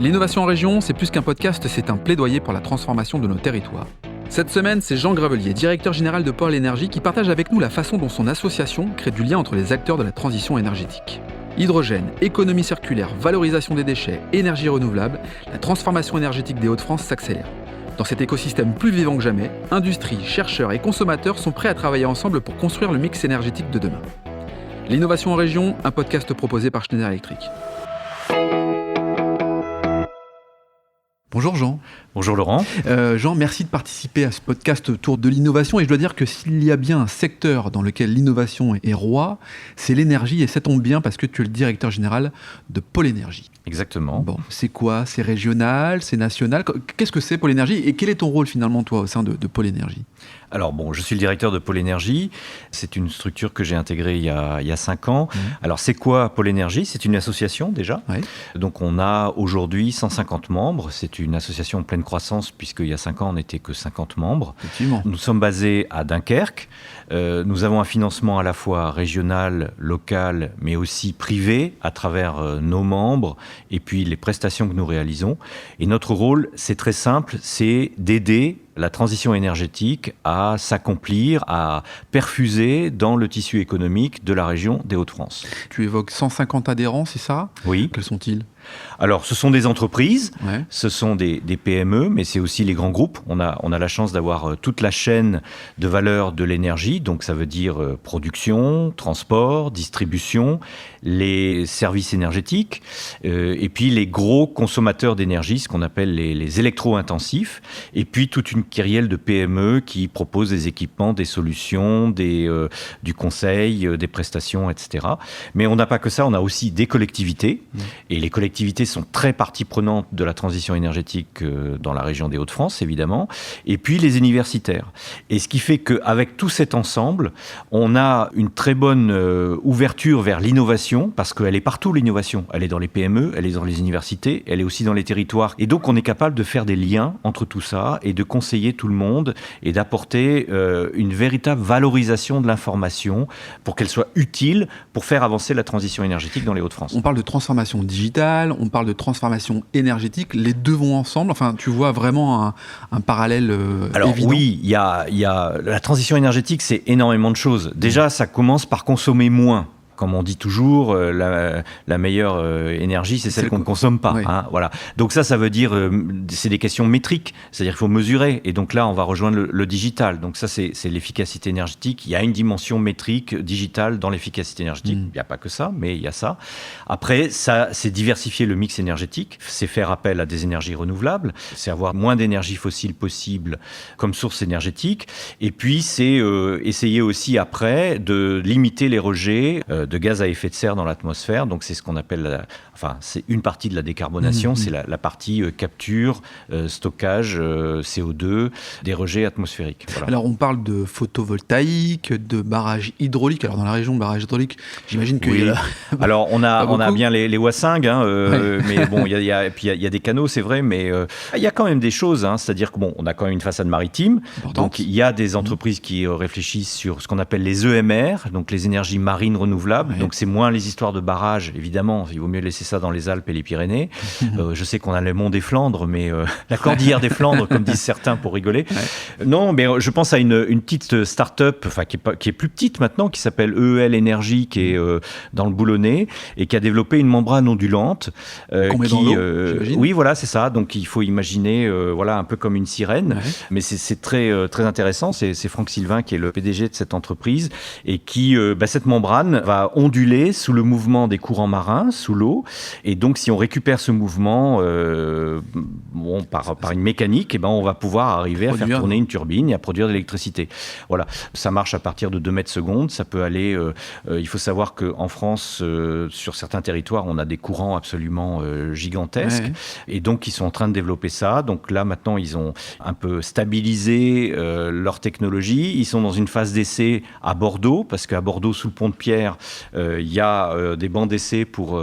L'innovation en région, c'est plus qu'un podcast, c'est un plaidoyer pour la transformation de nos territoires. Cette semaine, c'est Jean Gravelier, directeur général de Pôle Énergie, qui partage avec nous la façon dont son association crée du lien entre les acteurs de la transition énergétique. Hydrogène, économie circulaire, valorisation des déchets, énergie renouvelable, la transformation énergétique des Hauts-de-France s'accélère. Dans cet écosystème plus vivant que jamais, industrie, chercheurs et consommateurs sont prêts à travailler ensemble pour construire le mix énergétique de demain. L'innovation en région, un podcast proposé par Schneider Electric. Bonjour Jean. Bonjour Laurent. Jean, merci de participer à ce podcast autour de l'innovation. Et je dois dire que s'il y a bien un secteur dans lequel l'innovation est roi, c'est l'énergie. Et ça tombe bien parce que tu es le directeur général de Pôle Énergie. Exactement. Bon, c'est quoi ? C'est régional ? C'est national ? Qu'est-ce que c'est Pôle Énergie ? Et quel est ton rôle finalement, toi, au sein de Pôle Énergie ? Alors bon, je suis le directeur de Pôle Énergie. C'est une structure que j'ai intégrée il y a 5 ans. Alors c'est quoi Pôle Énergie ? C'est une association déjà. Oui. Donc on a aujourd'hui 150 membres. C'est une association en pleine croissance puisqu'il y a 5 ans on n'était que 50 membres. Effectivement. Nous sommes basés à Dunkerque. Nous avons un financement à la fois régional, local, mais aussi privé à travers nos membres et puis les prestations que nous réalisons. Et notre rôle, c'est très simple, c'est d'aider la transition énergétique à s'accomplir, à perfuser dans le tissu économique de la région des Hauts-de-France. Tu évoques 150 adhérents, c'est ça ? Oui. Quels sont-ils ? Alors, ce sont des entreprises, Ouais. ce sont des PME, mais c'est aussi les grands groupes. On a la chance d'avoir toute la chaîne de valeur de l'énergie, donc ça veut dire production, transport, distribution, les services énergétiques, et puis les gros consommateurs d'énergie, ce qu'on appelle les électro-intensifs, et puis toute une kyrielle de PME qui proposent des équipements, des solutions, du conseil, des prestations, etc. Mais on n'a pas que ça, on a aussi des collectivités, et les collectivités sont très partie prenante de la transition énergétique dans la région des Hauts-de-France, évidemment, et puis les universitaires. Et ce qui fait qu'avec tout cet ensemble, on a une très bonne ouverture vers l'innovation, parce qu'elle est partout, l'innovation. Elle est dans les PME, elle est dans les universités, elle est aussi dans les territoires. Et donc, on est capable de faire des liens entre tout ça et de conseiller tout le monde et d'apporter une véritable valorisation de l'information pour qu'elle soit utile pour faire avancer la transition énergétique dans les Hauts-de-France. On parle de transformation digitale, on parle de transformation énergétique, les deux vont ensemble. Enfin, tu vois vraiment un parallèle Alors évident. oui, il y a la transition énergétique, c'est énormément de choses. Déjà, ça commence par consommer moins. Comme on dit toujours, la meilleure énergie, c'est celle qu'on ne consomme pas. Oui. Hein, voilà. Donc ça veut dire, c'est des questions métriques, c'est-à-dire qu'il faut mesurer. Et donc là, on va rejoindre le digital. Donc ça, c'est l'efficacité énergétique. Il y a une dimension métrique digitale dans l'efficacité énergétique. Il n'y a pas que ça, mais il y a ça. Après, ça, c'est diversifier le mix énergétique, c'est faire appel à des énergies renouvelables, c'est avoir moins d'énergie fossile possible comme source énergétique. Et puis, c'est essayer aussi après de limiter les rejets de gaz à effet de serre dans l'atmosphère. Donc c'est ce qu'on appelle, c'est une partie de la décarbonation, c'est la partie capture, stockage, CO2, des rejets atmosphériques. Voilà. Alors on parle de photovoltaïque, de barrages hydrauliques. Alors dans la région de barrages hydrauliques, j'imagine qu'il y a... Alors on a bien les Wassing, Ouais. mais bon, il y a des canaux, c'est vrai, mais il y a quand même des choses. C'est-à-dire que on a quand même une façade maritime. Importante. Donc il y a des entreprises qui réfléchissent sur ce qu'on appelle les EMR, donc les énergies marines renouvelables. Ouais. Donc c'est moins les histoires de barrages, évidemment. Il vaut mieux laisser ça dans les Alpes et les Pyrénées. Je sais qu'on a le mont des Flandres, mais la cordillère des Flandres, comme disent certains pour rigoler. Ouais. Non, mais je pense à une petite start-up, qui est plus petite maintenant, qui s'appelle EEL Énergie, qui est dans le Boulonnais et qui a développé une membrane ondulante. Qu'on met dans l'eau, j'imagine. Oui, voilà, c'est ça. Donc il faut imaginer, un peu comme une sirène. Ouais. Mais c'est très très intéressant. C'est Franck Sylvain qui est le PDG de cette entreprise et qui, cette membrane va onduler sous le mouvement des courants marins, sous l'eau. Et donc, si on récupère ce mouvement par une mécanique, on va pouvoir arriver à faire tourner une turbine et à produire de l'électricité. Voilà. Ça marche à partir de 2 mètres secondes. Ça peut aller... il faut savoir qu'en France, sur certains territoires, on a des courants absolument gigantesques. Ouais. Et donc, ils sont en train de développer ça. Donc là, maintenant, ils ont un peu stabilisé leur technologie. Ils sont dans une phase d'essai à Bordeaux, parce qu'à Bordeaux, sous le pont de Pierre, il y a des bancs d'essai pour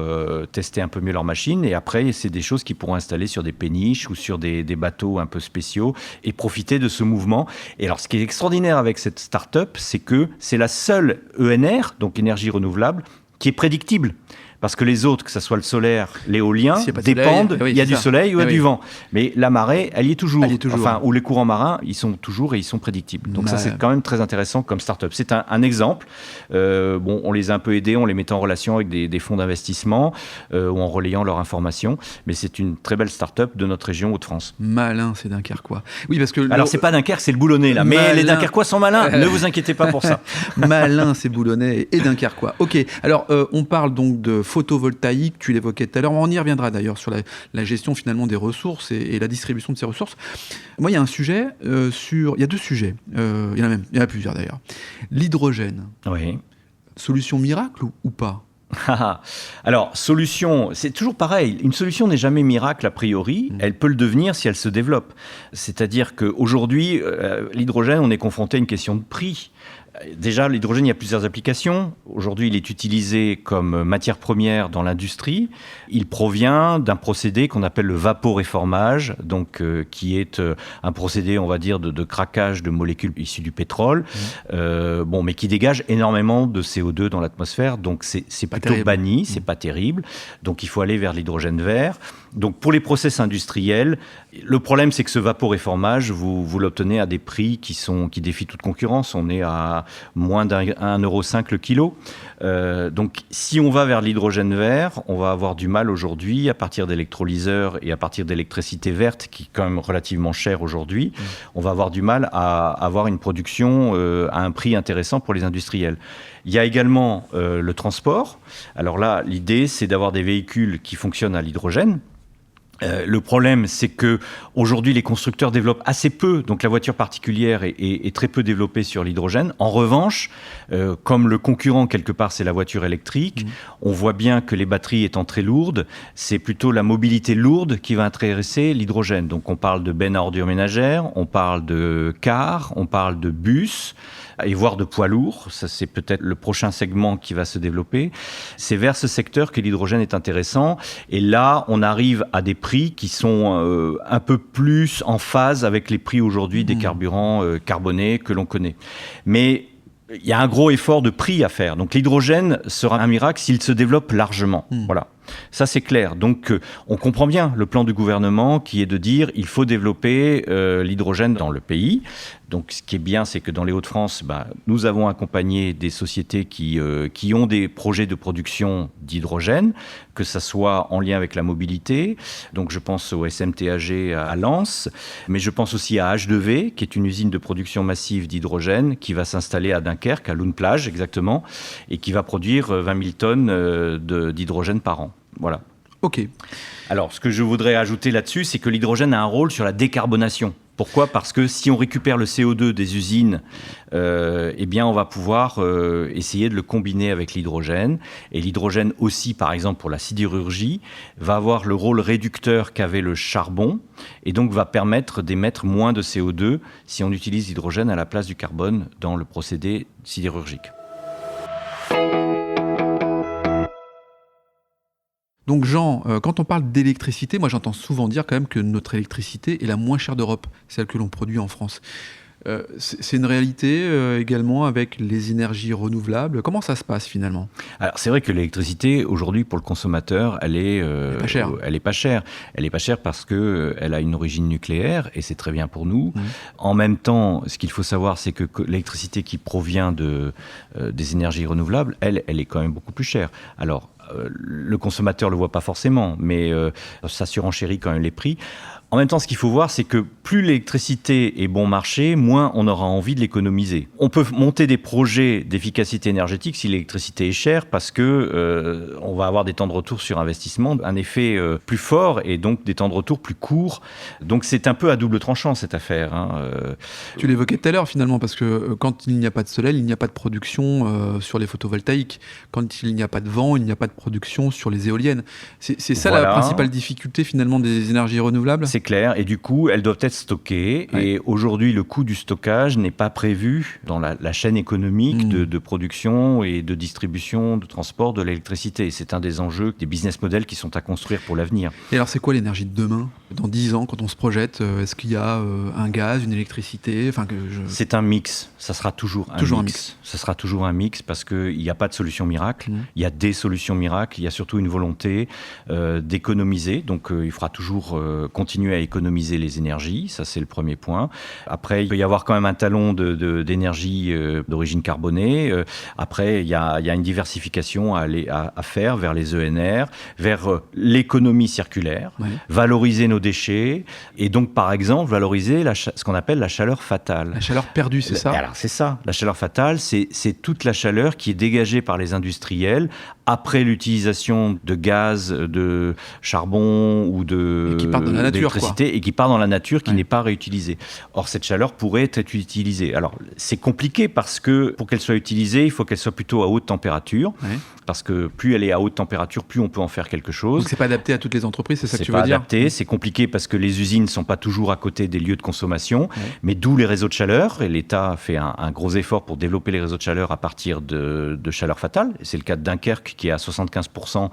tester un peu mieux leur machine. Et après, c'est des choses qu'ils pourront installer sur des péniches ou sur des bateaux un peu spéciaux et profiter de ce mouvement. Et alors, ce qui est extraordinaire avec cette start-up, c'est que c'est la seule ENR, donc énergie renouvelable, qui est prédictible. Parce que les autres, que ce soit le solaire, l'éolien, S'il y a pas de dépendent, soleil, oui, il y a c'est du ça. soleil ou il y a Oui. du vent. Mais la marée, elle y est toujours. Elle y est toujours. Enfin, ou les courants marins, ils sont toujours et ils sont prédictibles. Donc ça, c'est quand même très intéressant comme start-up. C'est un exemple. On les a un peu aidés, on les mettait en relation avec des fonds d'investissement ou en relayant leurs informations. Mais c'est une très belle start-up de notre région Hauts-de-France. Malin, c'est Dunkerquois. Oui, parce que Alors, c'est pas Dunkerque, c'est le Boulonnais, là. Mais les Dunkerquois sont malins. Ne vous inquiétez pas pour ça. Malin, c'est Boulonnais et Dunkerquois. Ok, alors on parle donc de photovoltaïque, tu l'évoquais tout à l'heure, on y reviendra d'ailleurs sur la gestion finalement des ressources et la distribution de ces ressources. Moi, il y a un sujet il y a deux sujets, il y en a plusieurs d'ailleurs. L'hydrogène, Oui. solution miracle ou pas? Alors, solution, c'est toujours pareil. Une solution n'est jamais miracle a priori. Elle peut le devenir si elle se développe. C'est-à-dire qu'aujourd'hui, l'hydrogène, on est confronté à une question de prix. Déjà, l'hydrogène, il y a plusieurs applications. Aujourd'hui, il est utilisé comme matière première dans l'industrie. Il provient d'un procédé qu'on appelle le vaporéformage, donc qui est un procédé, on va dire, de craquage de molécules issues du pétrole, mais qui dégage énormément de CO2 dans l'atmosphère. Donc, c'est plutôt terrible. banni, c'est pas terrible. Donc, il faut aller vers l'hydrogène vert. Donc, pour les process industriels, le problème, c'est que ce vaporéformage, vous l'obtenez à des prix qui défient toute concurrence. On est à moins d'1,05 € le kilo. Donc, si on va vers l'hydrogène vert, on va avoir du mal aujourd'hui, à partir d'électrolyseurs et à partir d'électricité verte, qui est quand même relativement chère aujourd'hui, on va avoir du mal à avoir une production à un prix intéressant pour les industriels. Il y a également le transport. Alors là, l'idée, c'est d'avoir des véhicules qui fonctionnent à l'hydrogène. Le problème, c'est que aujourd'hui, les constructeurs développent assez peu, donc la voiture particulière est très peu développée sur l'hydrogène. En revanche, comme le concurrent quelque part, c'est la voiture électrique, on voit bien que les batteries étant très lourdes, c'est plutôt la mobilité lourde qui va intéresser l'hydrogène. Donc on parle de bennes à ordures ménagères, on parle de cars, on parle de bus, et voire de poids lourds. Ça, c'est peut-être le prochain segment qui va se développer. C'est vers ce secteur que l'hydrogène est intéressant. Et là, on arrive à des prix qui sont un peu plus en phase avec les prix aujourd'hui des carburants carbonés que l'on connaît. Mais il y a un gros effort de prix à faire. Donc l'hydrogène sera un miracle s'il se développe largement. Voilà. Ça, c'est clair. Donc, on comprend bien le plan du gouvernement qui est de dire il faut développer l'hydrogène dans le pays. Donc, ce qui est bien, c'est que dans les Hauts-de-France, nous avons accompagné des sociétés qui ont des projets de production d'hydrogène, que ça soit en lien avec la mobilité. Donc, je pense au SMTAG à Lens, mais je pense aussi à H2V, qui est une usine de production massive d'hydrogène qui va s'installer à Dunkerque, à Loon-Plage exactement, et qui va produire 20 000 tonnes d'hydrogène par an. Voilà. Ok. Alors, ce que je voudrais ajouter là-dessus, c'est que l'hydrogène a un rôle sur la décarbonation. Pourquoi ? Parce que si on récupère le CO2 des usines, on va pouvoir essayer de le combiner avec l'hydrogène. Et l'hydrogène aussi, par exemple, pour la sidérurgie, va avoir le rôle réducteur qu'avait le charbon et donc va permettre d'émettre moins de CO2 si on utilise l'hydrogène à la place du carbone dans le procédé sidérurgique. Donc Jean, quand on parle d'électricité, moi j'entends souvent dire quand même que notre électricité est la moins chère d'Europe, celle que l'on produit en France. C'est une réalité également avec les énergies renouvelables. Comment ça se passe finalement ? Alors c'est vrai que l'électricité aujourd'hui pour le consommateur, elle est pas chère. Elle est pas chère. Elle est pas chère parce que elle a une origine nucléaire et c'est très bien pour nous. En même temps, ce qu'il faut savoir, c'est que l'électricité qui provient des énergies renouvelables, elle est quand même beaucoup plus chère. Alors le consommateur le voit pas forcément, mais ça surenchérit quand même les prix. En même temps, ce qu'il faut voir, c'est que plus l'électricité est bon marché, moins on aura envie de l'économiser. On peut monter des projets d'efficacité énergétique si l'électricité est chère parce que on va avoir des temps de retour sur investissement, un effet plus fort et donc des temps de retour plus courts. Donc c'est un peu à double tranchant cette affaire. Tu l'évoquais tout à l'heure finalement, parce que quand il n'y a pas de soleil, il n'y a pas de production sur les photovoltaïques. Quand il n'y a pas de vent, il n'y a pas de production sur les éoliennes. C'est ça la principale difficulté finalement des énergies renouvelables ? C'est clair, et du coup, elles doivent être stockées. Ouais. Et aujourd'hui, le coût du stockage n'est pas prévu dans la chaîne économique de production et de distribution, de transport de l'électricité. C'est un des enjeux, des business models qui sont à construire pour l'avenir. Et alors, c'est quoi l'énergie de demain ? Dans 10 ans, quand on se projette, est-ce qu'il y a un gaz, une électricité ? C'est un mix. Ça sera toujours un mix. Ça sera toujours un mix parce qu'il n'y a pas de solution miracle. Il y a des solutions miracle, il y a surtout une volonté d'économiser. Donc il faudra toujours continuer à économiser les énergies, ça c'est le premier point. Après, il peut y avoir quand même un talon d'énergie d'origine carbonée. Après, il y a une diversification à faire vers les ENR, vers l'économie circulaire, valoriser nos déchets et donc par exemple valoriser ce qu'on appelle la chaleur fatale. La chaleur perdue, c'est ça ? Alors c'est ça, la chaleur fatale, c'est toute la chaleur qui est dégagée par les industriels après l'utilisation de gaz, de charbon ou d'électricité et qui part dans la nature, qui n'est pas réutilisée. Or, cette chaleur pourrait être utilisée. Alors, c'est compliqué parce que pour qu'elle soit utilisée, il faut qu'elle soit plutôt à haute température. Parce que plus elle est à haute température, plus on peut en faire quelque chose. Donc, c'est pas adapté à toutes les entreprises, c'est ça que tu veux dire ? C'est pas adapté, c'est compliqué parce que les usines ne sont pas toujours à côté des lieux de consommation. Mais d'où les réseaux de chaleur. Et l'État fait un gros effort pour développer les réseaux de chaleur à partir de chaleur fatale. C'est le cas de Dunkerque, qui est à 75%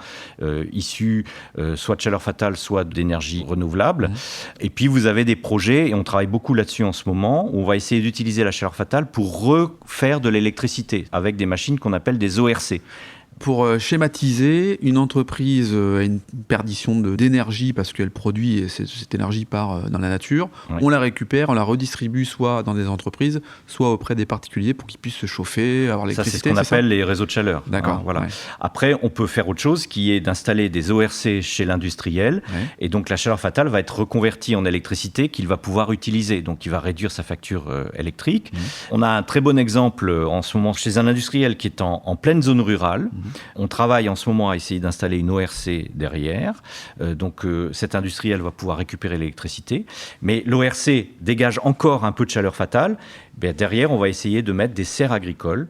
issu soit de chaleur fatale, soit d'énergie renouvelable. Et puis vous avez des projets, et on travaille beaucoup là-dessus en ce moment, où on va essayer d'utiliser la chaleur fatale pour refaire de l'électricité avec des machines qu'on appelle des ORC. Pour schématiser, une entreprise a une perdition d'énergie parce qu'elle produit cette énergie part dans la nature. On la récupère, on la redistribue soit dans des entreprises, soit auprès des particuliers pour qu'ils puissent se chauffer, avoir l'électricité. Ça, c'est ce qu'on appelle les réseaux de chaleur. D'accord. Voilà. Après, on peut faire autre chose qui est d'installer des ORC chez l'industriel. Et donc, la chaleur fatale va être reconvertie en électricité qu'il va pouvoir utiliser. Donc, il va réduire sa facture électrique. On a un très bon exemple en ce moment chez un industriel qui est en pleine zone rurale. On travaille en ce moment à essayer d'installer une ORC derrière. Donc, cet industriel va pouvoir récupérer l'électricité. Mais l'ORC dégage encore un peu de chaleur fatale. Ben, derrière, on va essayer de mettre des serres agricoles.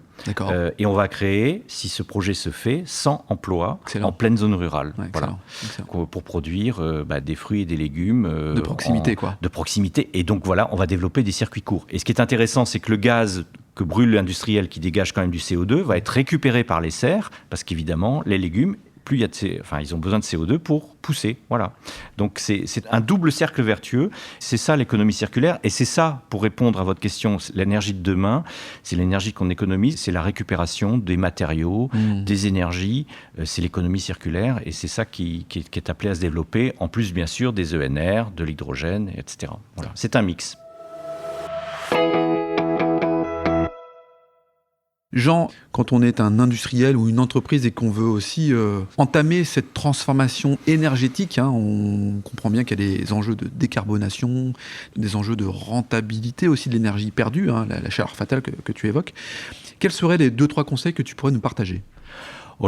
Et on va créer, si ce projet se fait, 100 emplois en pleine zone rurale. Voilà. Pour produire des fruits et des légumes. De proximité, De proximité. Et donc, voilà, on va développer des circuits courts. Et ce qui est intéressant, c'est que le gaz que brûle l'industriel, qui dégage quand même du CO2, va être récupéré par les serres, parce qu'évidemment, les légumes, plus il y a ils ont besoin de CO2 pour pousser. Voilà. Donc, c'est un double cercle vertueux. C'est ça, l'économie circulaire. Et c'est ça, pour répondre à votre question, l'énergie de demain, c'est l'énergie qu'on économise, c'est la récupération des matériaux, des énergies. C'est l'économie circulaire. Et c'est ça qui est appelé à se développer, en plus, bien sûr, des ENR, de l'hydrogène, etc. Voilà. C'est un mix. Jean, quand on est un industriel ou une entreprise et qu'on veut aussi entamer cette transformation énergétique, on comprend bien qu'il y a des enjeux de décarbonation, des enjeux de rentabilité aussi de l'énergie perdue, la chaleur fatale que tu évoques. Quels seraient les 2-3 conseils que tu pourrais nous partager ?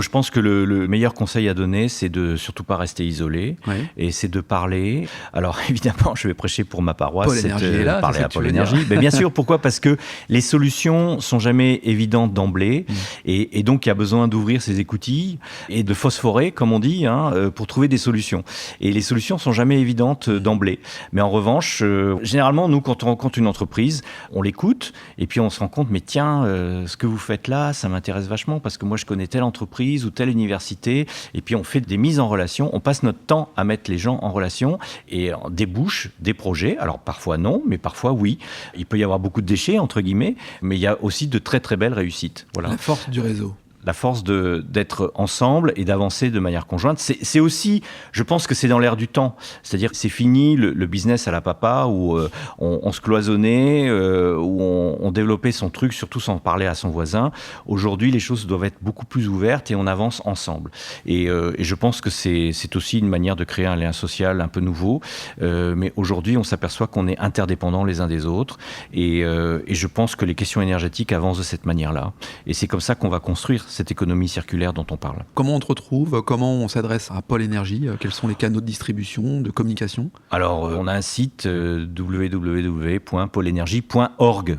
Je pense que le meilleur conseil à donner, c'est de surtout pas rester isolé, et c'est de parler. Alors évidemment, je vais prêcher pour ma paroisse, Pôle Énergie est là, parler à Pôle Énergie. Mais bien sûr, pourquoi ? Parce que les solutions sont jamais évidentes d'emblée, et donc il y a besoin d'ouvrir ses écoutilles et de phosphorer, comme on dit, pour trouver des solutions. Et les solutions sont jamais évidentes d'emblée. Mais en revanche, généralement, nous, quand on rencontre une entreprise, on l'écoute, et puis on se rend compte, mais tiens, ce que vous faites là, ça m'intéresse vachement, parce que moi, je connais telle entreprise ou telle université, et puis on fait des mises en relation, on passe notre temps à mettre les gens en relation et débouche des projets. Alors parfois non, mais parfois oui. Il peut y avoir beaucoup de déchets, entre guillemets, mais il y a aussi de très très belles réussites. Voilà. La force du réseau. La force d'être ensemble et d'avancer de manière conjointe. C'est aussi, je pense que c'est dans l'air du temps. C'est-à-dire que c'est fini le business à la papa où on se cloisonnait, où on développait son truc, surtout sans parler à son voisin. Aujourd'hui, les choses doivent être beaucoup plus ouvertes et on avance ensemble. Et je pense que c'est aussi une manière de créer un lien social un peu nouveau. Mais aujourd'hui, on s'aperçoit qu'on est interdépendants les uns des autres. Et je pense que les questions énergétiques avancent de cette manière-là. Et c'est comme ça qu'on va construire cette économie circulaire dont on parle. Comment on te retrouve ? Comment on s'adresse à Pôle Énergie ? Quels sont les canaux de distribution, de communication ? Alors, on a un site www.poleenergie.org.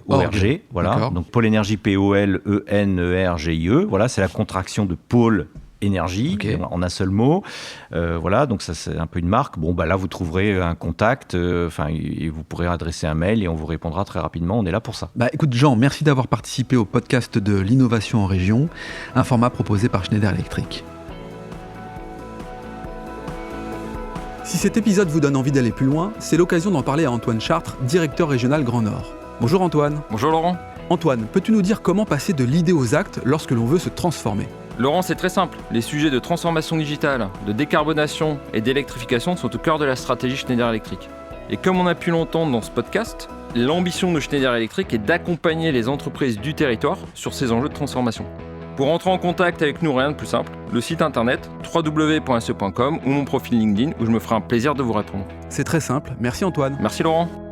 Voilà. Donc, Pôle Énergie, P-O-L-E-N-E-R-G-I-E. Voilà, c'est la contraction de Pôle Énergie, en un seul mot. Voilà, donc ça, c'est un peu une marque. Bon, là, vous trouverez un contact, et vous pourrez adresser un mail et on vous répondra très rapidement. On est là pour ça. Écoute, Jean, merci d'avoir participé au podcast de l'innovation en région, un format proposé par Schneider Electric. Si cet épisode vous donne envie d'aller plus loin, c'est l'occasion d'en parler à Antoine Chartres, directeur régional Grand Nord. Bonjour Antoine. Bonjour Laurent. Antoine, peux-tu nous dire comment passer de l'idée aux actes lorsque l'on veut se transformer ? Laurent, c'est très simple. Les sujets de transformation digitale, de décarbonation et d'électrification sont au cœur de la stratégie Schneider Electric. Et comme on a pu l'entendre dans ce podcast, l'ambition de Schneider Electric est d'accompagner les entreprises du territoire sur ces enjeux de transformation. Pour entrer en contact avec nous, rien de plus simple, le site internet www.se.com ou mon profil LinkedIn où je me ferai un plaisir de vous répondre. C'est très simple. Merci Antoine. Merci Laurent.